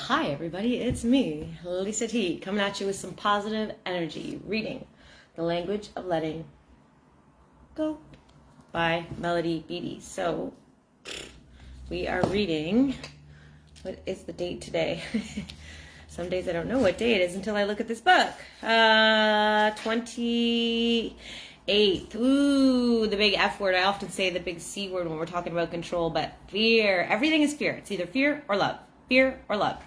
Hi everybody, it's me, LisaT, coming at you with some positive energy, reading The Language of Letting Go by Beattie. So, we are reading, what is the date today? Some days I don't know what day it is until I look at this book. 28th. Ooh, the big F word. I often say the big C word when we're talking about control, but fear. Everything is fear. It's either fear or love. Fear or love.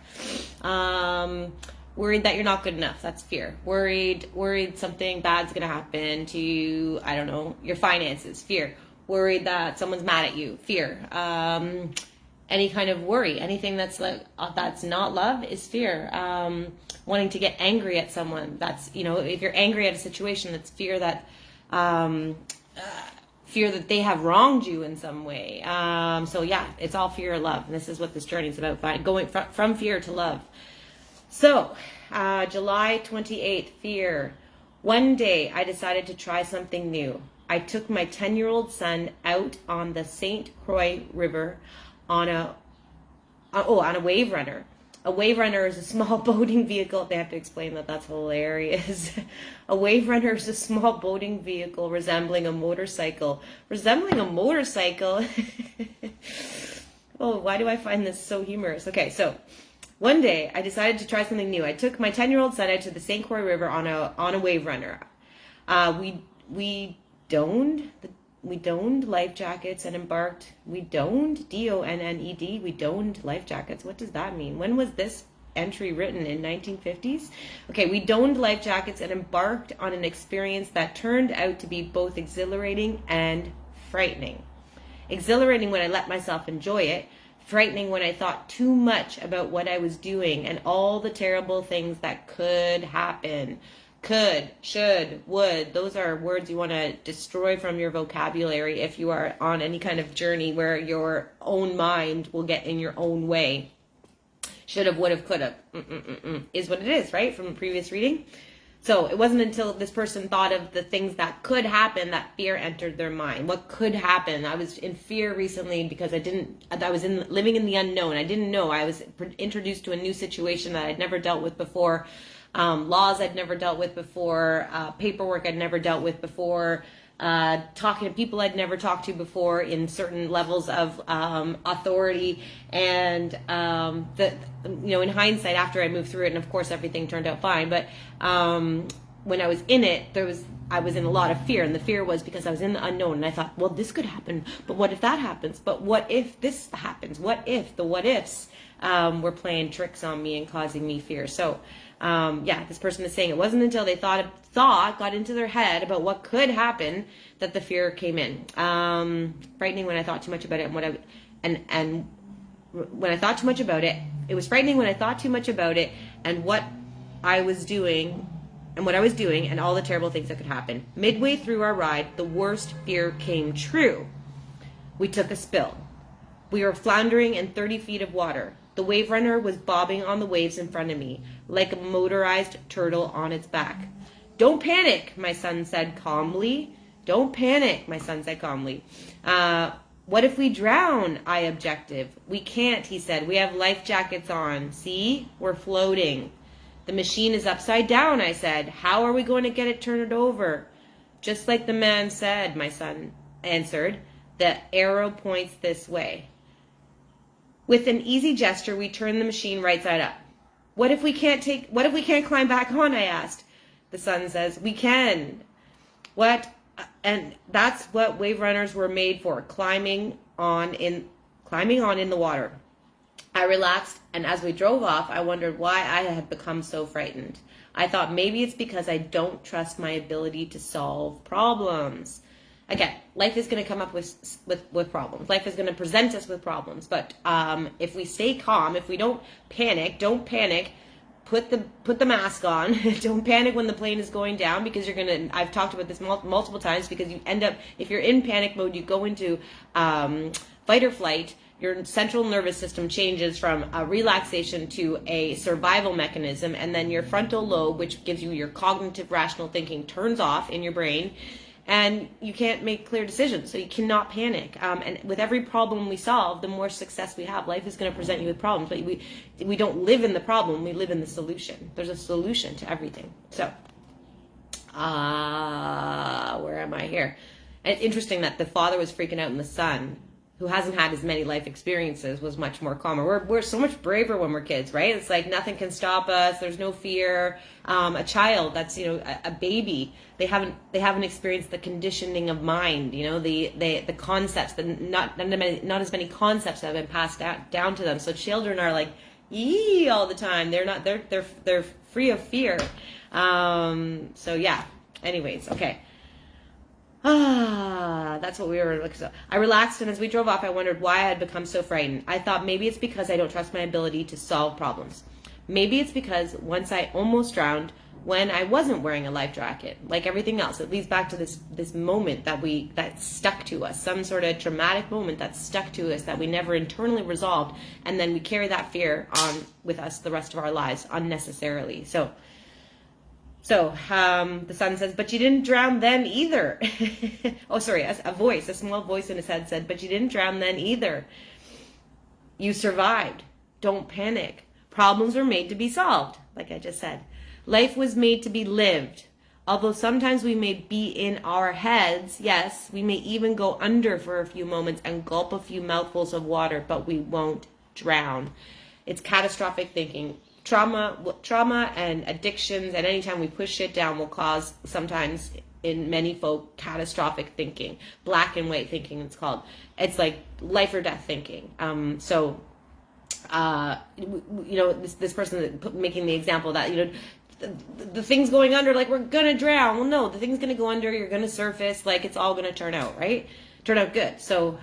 Worried that you're not good enough. That's fear. Worried something bad's going to happen to, I don't know, your finances. Fear. Worried that someone's mad at you. Fear. Any kind of worry, anything that's like that's not love is fear. Wanting to get angry at someone, that's, you know, if you're angry at a situation, it's fear that they have wronged you in some way. So yeah, it's all fear or love. And this is what this journey is about, going from fear to love. So July 28th, fear. One day I decided to try something new. I took my 10-year-old son out on the St. Croix River on a wave runner. A wave runner is a small boating vehicle. They have to explain that. That's hilarious. A wave runner is a small boating vehicle resembling a motorcycle. Resembling a motorcycle? Oh, why do I find this so humorous? Okay, so one day I decided to try something new. I took my 10-year-old son out to the St. Croix River on a wave runner. We donned life jackets and embarked. We donned, D-O-N-N-E-D. We donned life jackets. What does that mean? When was this entry written? In 1950s? Okay, we donned life jackets and embarked on an experience that turned out to be both exhilarating and frightening. Exhilarating when I let myself enjoy it. Frightening when I thought too much about what I was doing and all the terrible things that could happen. Could, should, would, those are words you want to destroy from your vocabulary if you are on any kind of journey where your own mind will get in your own way. Should have, would have, could have, is what it is, right? From the previous reading. So it wasn't until this person thought of the things that could happen that fear entered their mind. What could happen? I was in fear recently because living in the unknown. I didn't know. I was introduced to a new situation that I'd never dealt with before. Laws I'd never dealt with before, paperwork I'd never dealt with before, talking to people I'd never talked to before in certain levels of authority, and in hindsight, after I moved through it, and of course everything turned out fine, but when I was in it, I was in a lot of fear, and the fear was because I was in the unknown, and I thought, well, this could happen, but what if that happens? But what if this happens? What if? The what ifs were playing tricks on me and causing me fear. So this person is saying it wasn't until they thought got into their head about what could happen that the fear came in. Frightening when I thought too much about it, and when I thought too much about it, it was frightening when I thought too much about it and what I was doing and all the terrible things that could happen. Midway through our ride, the worst fear came true. We took a spill. We were floundering in 30 feet of water. The wave runner was bobbing on the waves in front of me, like a motorized turtle on its back. Don't panic, my son said calmly. Don't panic, my son said calmly. What if we drown? I objected. We can't, he said. We have life jackets on. See? We're floating. The machine is upside down, I said. How are we going to get it turned over? Just like the man said, my son answered. The arrow points this way. With an easy gesture, we turned the machine right side up. What if we can't climb back on? I asked. The son says, we can. What? And that's what wave runners were made for, climbing on in the water. I relaxed, and as we drove off, I wondered why I had become so frightened. I thought maybe it's because I don't trust my ability to solve problems. Again, life is going to come up with problems. Life is going to present us with problems. But if we stay calm, if we don't panic, put the mask on. Don't panic when the plane is going down, because I've talked about this multiple times, because you end up, if you're in panic mode, you go into fight or flight. Your central nervous system changes from a relaxation to a survival mechanism, and then your frontal lobe, which gives you your cognitive rational thinking, turns off in your brain. And you can't make clear decisions, so you cannot panic. And with every problem we solve, the more success we have. Life is going to present you with problems, but we don't live in the problem, we live in the solution. There's a solution to everything. So, where am I here? And it's interesting that the father was freaking out and the son, who hasn't had as many life experiences, was much more calmer. We're so much braver when we're kids, right? It's like nothing can stop us. There's no fear. A child, that's, a baby, they haven't experienced the conditioning of mind, the concepts, not as many concepts have been passed down to them. So children are like, yee all the time. They're free of fear. So yeah. Anyways, okay. That's what we were looking at. I relaxed, and as we drove off, I wondered why I had become so frightened. I thought maybe it's because I don't trust my ability to solve problems. Maybe it's because once I almost drowned when I wasn't wearing a life jacket. Like everything else, it leads back to this moment that stuck to us, some sort of traumatic moment that stuck to us that we never internally resolved, and then we carry that fear on with us the rest of our lives unnecessarily. So the son says, but you didn't drown then either. Oh, sorry, a small voice in his head said, but you didn't drown then either. You survived. Don't panic. Problems were made to be solved, like I just said. Life was made to be lived. Although sometimes we may be in our heads, yes, we may even go under for a few moments and gulp a few mouthfuls of water, but we won't drown. It's catastrophic thinking. Trauma and addictions, and anytime we push it down, will cause, sometimes in many folk, catastrophic thinking, black and white thinking. It's called. It's like life or death thinking. This person making the example that the thing's going under, like we're gonna drown. Well, no, the thing's gonna go under. You're gonna surface. Like it's all gonna turn out right. Turn out good. So.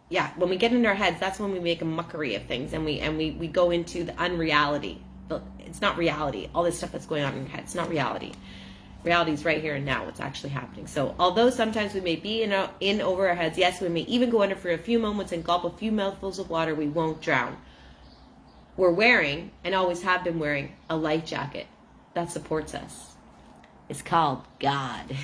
Yeah, when we get in our heads, that's when we make a mockery of things, and we go into the unreality. It's not reality. All this stuff that's going on in your head, it's not reality. Reality is right here and now. What's actually happening. So, although sometimes we may be in over our heads, yes, we may even go under for a few moments and gulp a few mouthfuls of water. We won't drown. We're wearing, and always have been wearing, a life jacket that supports us. It's called God.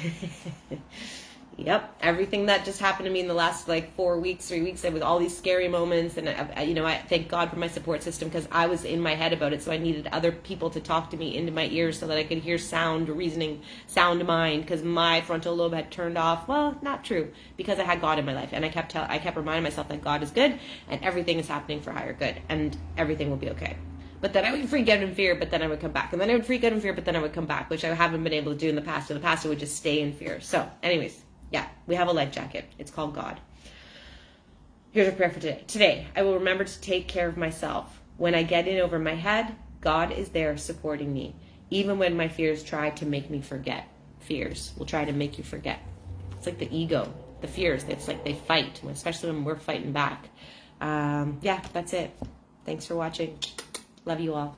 Yep, everything that just happened to me in the last 3 weeks, with all these scary moments, and I thank God for my support system, because I was in my head about it, so I needed other people to talk to me into my ears so that I could hear sound reasoning, sound mind, because my frontal lobe had turned off. Well, not true, because I had God in my life, and I kept reminding myself that God is good, and everything is happening for higher good, and everything will be okay. But then I would freak out in fear, but then I would come back. And then I would freak out in fear, but then I would come back, which I haven't been able to do in the past. In the past, I would just stay in fear. So, anyways. Yeah, we have a life jacket. It's called God. Here's a prayer for today. Today, I will remember to take care of myself. When I get in over my head, God is there supporting me. Even when my fears try to make me forget. Fears will try to make you forget. It's like the ego, the fears. It's like they fight, especially when we're fighting back. Yeah, that's it. Thanks for watching. Love you all.